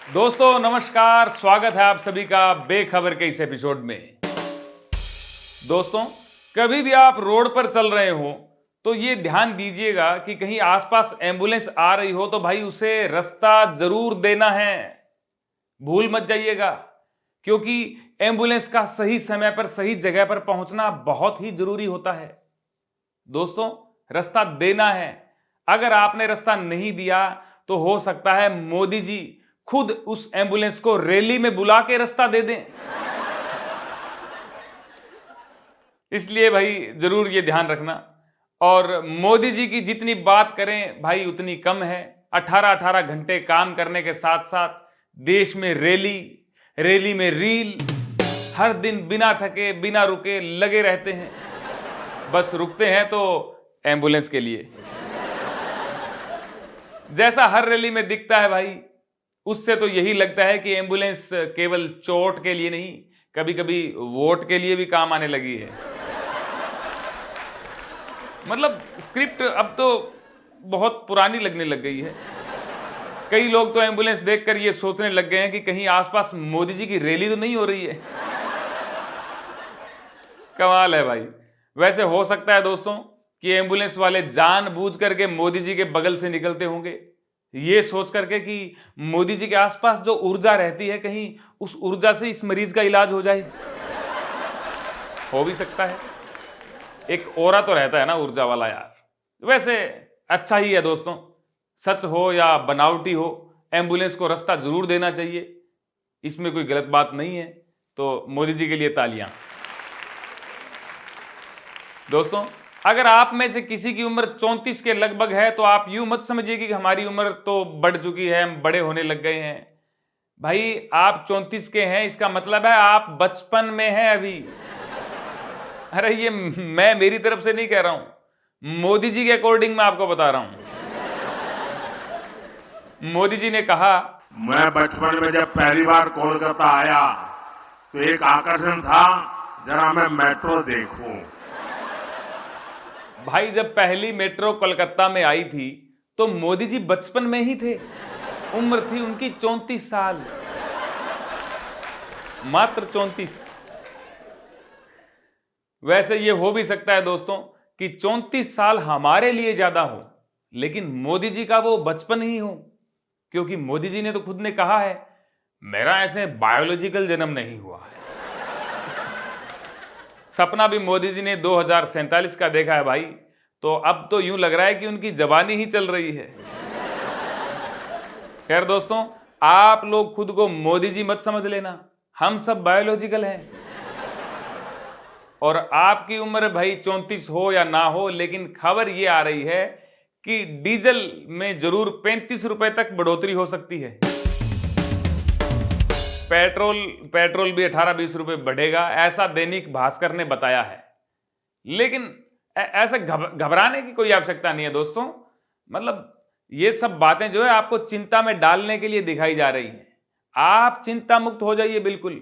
दोस्तों नमस्कार, स्वागत है आप सभी का बेखबर के इस एपिसोड में। दोस्तों, कभी भी आप रोड पर चल रहे हो तो ये ध्यान दीजिएगा कि कहीं आसपास एम्बुलेंस आ रही हो तो भाई उसे रास्ता जरूर देना है। भूल मत जाइएगा, क्योंकि एम्बुलेंस का सही समय पर सही जगह पर पहुंचना बहुत ही जरूरी होता है। दोस्तों, रास्ता देना है। अगर आपने रास्ता नहीं दिया तो हो सकता है मोदी जी खुद उस एम्बुलेंस को रैली में बुला के रास्ता दे दें। इसलिए भाई जरूर ये ध्यान रखना। और मोदी जी की जितनी बात करें भाई उतनी कम है। 18-18 घंटे काम करने के साथ साथ देश में रैली, रैली में रील, हर दिन बिना थके बिना रुके लगे रहते हैं। बस रुकते हैं तो एम्बुलेंस के लिए। जैसा हर रैली में दिखता है भाई, उससे तो यही लगता है कि एम्बुलेंस केवल चोट के लिए नहीं, कभी कभी वोट के लिए भी काम आने लगी है। मतलब स्क्रिप्ट अब तो बहुत पुरानी लगने लग गई है। कई लोग तो एम्बुलेंस देखकर ये सोचने लग गए हैं कि कहीं आसपास मोदी जी की रैली तो नहीं हो रही है। कमाल है भाई। वैसे हो सकता है दोस्तों कि एम्बुलेंस वाले जानबूझ करके मोदी जी के बगल से निकलते होंगे, ये सोच करके कि मोदी जी के आसपास जो ऊर्जा रहती है कहीं उस ऊर्जा से इस मरीज का इलाज हो जाए। हो भी सकता है, एक ऑरा तो रहता है ना ऊर्जा वाला यार। वैसे अच्छा ही है दोस्तों, सच हो या बनावटी हो, एम्बुलेंस को रास्ता जरूर देना चाहिए। इसमें कोई गलत बात नहीं है। तो मोदी जी के लिए तालियां। दोस्तों, अगर आप में से किसी की उम्र 34 के लगभग है तो आप यूं मत समझिए कि हमारी उम्र तो बढ़ चुकी है, हम बड़े होने लग गए हैं। भाई आप 34 के हैं, इसका मतलब है आप बचपन में हैं अभी। अरे ये मैं मेरी तरफ से नहीं कह रहा हूं, मोदी जी के अकॉर्डिंग मैं आपको बता रहा हूं। मोदी जी ने कहा, मैं बचपन में जब पहली बार कोलकाता आया तो एक आकर्षण था, जरा मैं मेट्रो देखूं। भाई जब पहली मेट्रो कोलकाता में आई थी तो मोदी जी बचपन में ही थे। उम्र थी उनकी 34 साल, मात्र 34। वैसे ये हो भी सकता है दोस्तों कि 34 साल हमारे लिए ज्यादा हो, लेकिन मोदी जी का वो बचपन ही हो। क्योंकि मोदी जी ने तो खुद ने कहा है, मेरा ऐसे बायोलॉजिकल जन्म नहीं हुआ है। सपना भी मोदी जी ने 2047 का देखा है भाई। तो अब तो यूं लग रहा है कि उनकी जवानी ही चल रही है। खैर दोस्तों, आप लोग खुद को मोदी जी मत समझ लेना, हम सब बायोलॉजिकल हैं। और आपकी उम्र भाई 34 हो या ना हो, लेकिन खबर ये आ रही है कि डीजल में जरूर 35 रुपए तक बढ़ोतरी हो सकती है। पेट्रोल भी 18-20 रुपए बढ़ेगा, ऐसा दैनिक भास्कर ने बताया है। लेकिन ऐसे घबराने की कोई आवश्यकता नहीं है दोस्तों। मतलब ये सब बातें जो है आपको चिंता में डालने के लिए दिखाई जा रही हैं। आप चिंता मुक्त हो जाइए बिल्कुल,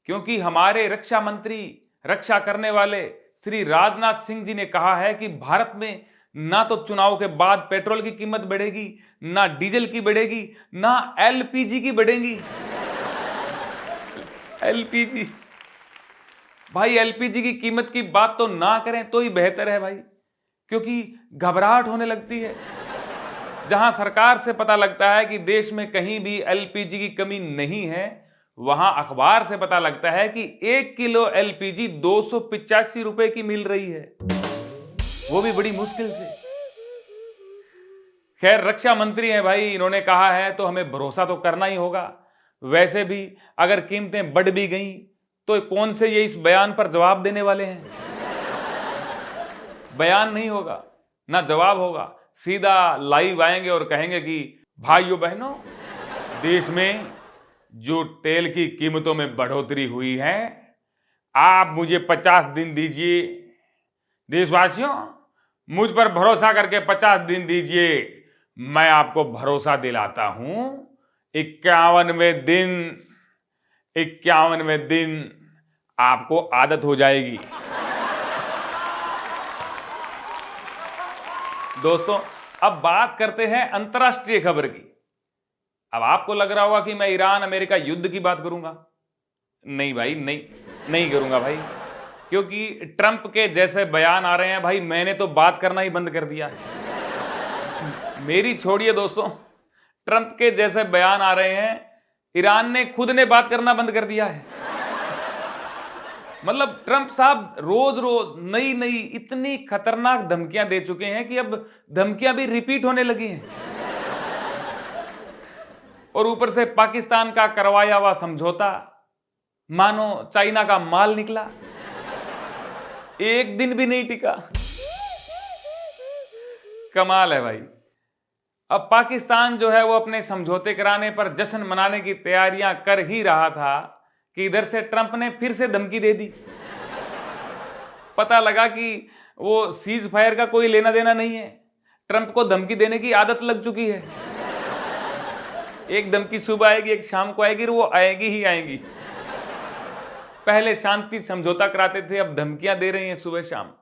क्योंकि हमारे रक्षा मंत्री, रक्षा करने वाले श्री राजनाथ सिंह जी ने कहा है कि भारत में ना तो चुनाव के बाद पेट्रोल की कीमत बढ़ेगी, ना डीजल की बढ़ेगी, ना एलपीजी की बढ़ेगी। एलपीजी, भाई एलपीजी की कीमत की बात तो ना करें तो ही बेहतर है भाई, क्योंकि घबराहट होने लगती है। जहां सरकार से पता लगता है कि देश में कहीं भी एलपीजी की कमी नहीं है, वहां अखबार से पता लगता है कि 1 किलो एलपीजी 285 रुपए की मिल रही है, वो भी बड़ी मुश्किल से। खैर रक्षा मंत्री हैं भाई, इन्होंने कहा है तो हमें भरोसा तो करना ही होगा। वैसे भी अगर कीमतें बढ़ भी गई तो कौन से ये इस बयान पर जवाब देने वाले हैं। बयान नहीं होगा ना जवाब होगा, सीधा लाइव आएंगे और कहेंगे कि भाइयों बहनों, देश में जो तेल की कीमतों में बढ़ोतरी हुई है, आप मुझे 50 दिन दीजिए। देशवासियों, मुझ पर भरोसा करके 50 दिन दीजिए, मैं आपको भरोसा दिलाता हूं 51वें दिन, 51वें दिन आपको आदत हो जाएगी। दोस्तों, अब बात करते हैं अंतर्राष्ट्रीय खबर की। अब आपको लग रहा होगा कि मैं ईरान अमेरिका युद्ध की बात करूंगा। नहीं भाई, नहीं करूंगा भाई, क्योंकि ट्रंप के जैसे बयान आ रहे हैं भाई, मैंने तो बात करना ही बंद कर दिया है। मेरी छोड़िए दोस्तों, ट्रंप के जैसे बयान आ रहे हैं, ईरान ने खुद ने बात करना बंद कर दिया है। मतलब ट्रंप साहब रोज रोज नई नई इतनी खतरनाक धमकियां दे चुके हैं कि अब धमकियां भी रिपीट होने लगी हैं। और ऊपर से पाकिस्तान का करवाया हुआ समझौता मानो चाइना का माल निकला, एक दिन भी नहीं टिका। कमाल है भाई। अब पाकिस्तान जो है वो अपने समझौते कराने पर जश्न मनाने की तैयारियां कर ही रहा था कि इधर से ट्रंप ने फिर से धमकी दे दी। पता लगा कि वो सीज फायर का कोई लेना देना नहीं है, ट्रंप को धमकी देने की आदत लग चुकी है। एक धमकी सुबह आएगी, एक शाम को आएगी, और वो आएगी ही आएगी। पहले शांति समझौता कराते थे, अब धमकियां दे रही हैं सुबह शाम।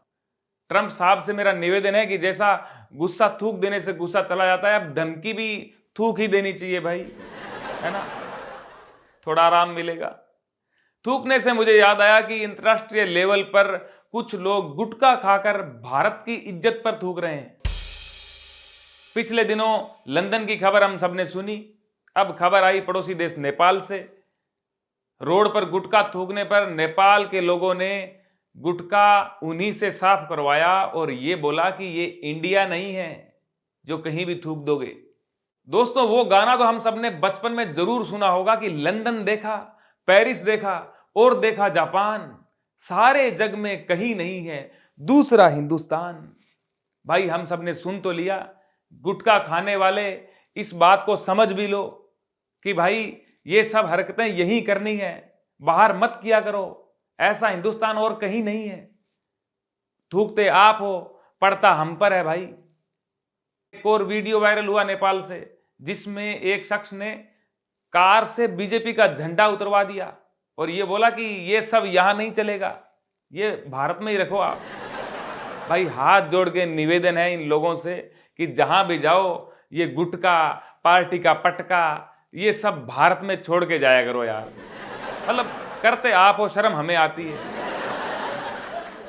ट्रंप साहब से मेरा निवेदन है कि जैसा गुस्सा थूक देने से गुस्सा चला जाता है, अब धमकी भी थूक ही देनी चाहिए भाई, है ना, थोड़ा आराम मिलेगा। थूकने से मुझे याद आया कि अंतर्राष्ट्रीय लेवल पर कुछ लोग गुटखा खाकर भारत की इज्जत पर थूक रहे हैं। पिछले दिनों लंदन की खबर हम सबने सुनी, अब खबर आई पड़ोसी देश नेपाल से। रोड पर गुटखा थूकने पर नेपाल के लोगों ने गुटखा उन्हीं से साफ करवाया और ये बोला कि ये इंडिया नहीं है जो कहीं भी थूक दोगे। दोस्तों, वो गाना तो हम सबने बचपन में जरूर सुना होगा कि लंदन देखा, पेरिस देखा और देखा जापान, सारे जग में कहीं नहीं है दूसरा हिंदुस्तान। भाई हम सबने सुन तो लिया, गुटखा खाने वाले इस बात को समझ भी लो कि भाई ये सब हरकतें यही करनी है, बाहर मत किया करो, ऐसा हिंदुस्तान और कहीं नहीं है। थूकते आप हो, पड़ता हम पर है भाई। एक और वीडियो वायरल हुआ नेपाल से, जिसमें एक शख्स ने कार से बीजेपी का झंडा उतरवा दिया और ये बोला कि ये सब यहां नहीं चलेगा, ये भारत में ही रखो आप। भाई हाथ जोड़ के निवेदन है इन लोगों से कि जहां भी जाओ ये गुटखा, पार्टी का पटका, ये सब भारत में छोड़ के जाया करो यार। मतलब करते आप हो, शर्म हमें आती है।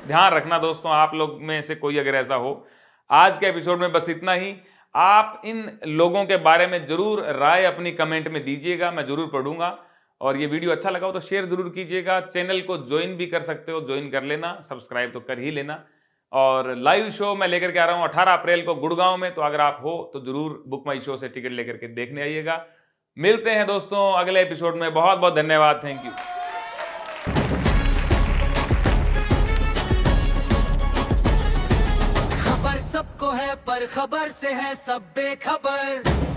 ध्यान रखना दोस्तों, आप लोग में से कोई अगर ऐसा हो। आज के एपिसोड में बस इतना ही। आप इन लोगों के बारे में जरूर राय अपनी कमेंट में दीजिएगा, मैं जरूर पढ़ूंगा। और ये वीडियो अच्छा लगा हो तो शेयर जरूर कीजिएगा। चैनल को ज्वाइन भी कर सकते हो, ज्वाइन कर लेना, सब्सक्राइब तो कर ही लेना। और लाइव शो मैं लेकर के आ रहा हूँ 18 अप्रैल को गुड़गांव में, तो अगर आप हो तो जरूर बुक माई शो से टिकट लेकर के देखने आइएगा। मिलते हैं दोस्तों अगले एपिसोड में। बहुत बहुत धन्यवाद, थैंक यू। खबर सबको है पर खबर से है सब बेखबर।